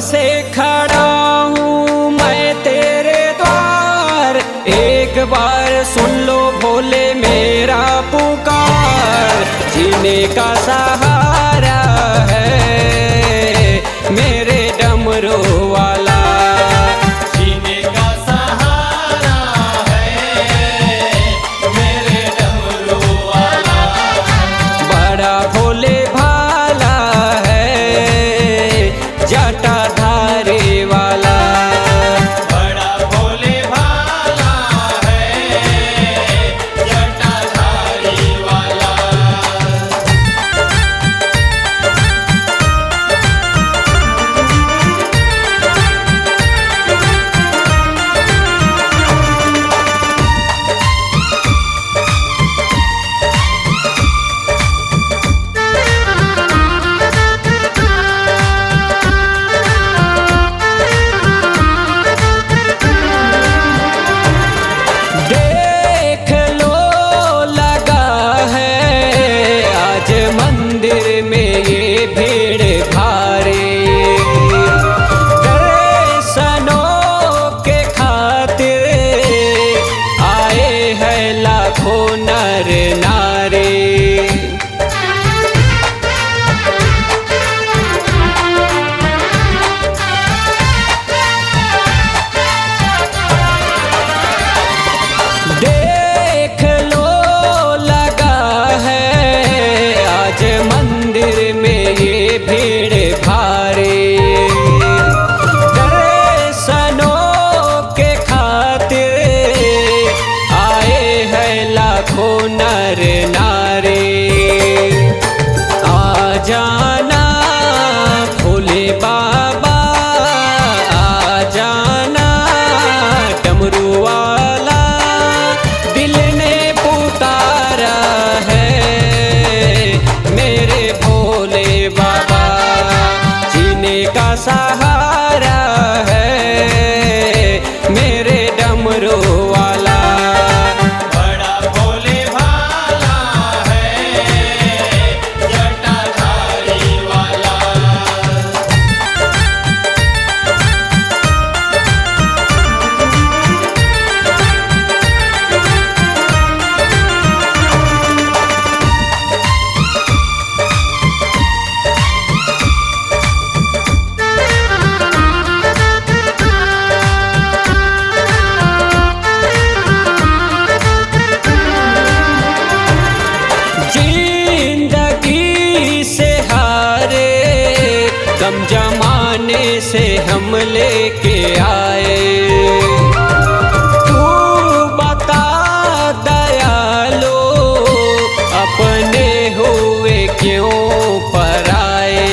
से खड़ा हूँ मैं तेरे द्वार, एक बार सुन लो भोले मेरा पुकार। जीने का सहारा है मेरे डमरू वाला, जीने का सहारा है मेरे डमरू वाला। बड़ा भोले भाला है जटाधारी वाला, बड़ा भोले भाला है जटाधारी वाला। देख लो लगा है आज मंदिर में ये भीड़ भारी, दर्शनों के खातिर आए हैं लाखों नर नारी। देख लो लगा है आज मंदिर में ये भीड़ भारी, दर्शनों के खातिर आए हैं लाखों नर नारी। आ जाना भोले बाबा, आ जाना डमरू वाला, दिल ने पुकारा है मेरे भोले बाबा। जीने का सहारा है मेरे डमरू वाला, बड़ा भोले भाला है जटाधारी वाला। जिंदगी से हारे गम जमाने से हम लेके आए। तू बता दयालो अपने हुए क्यों पराए।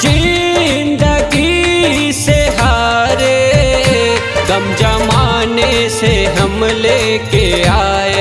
जिंदगी से हारे गम जमाने से हम लेके आए।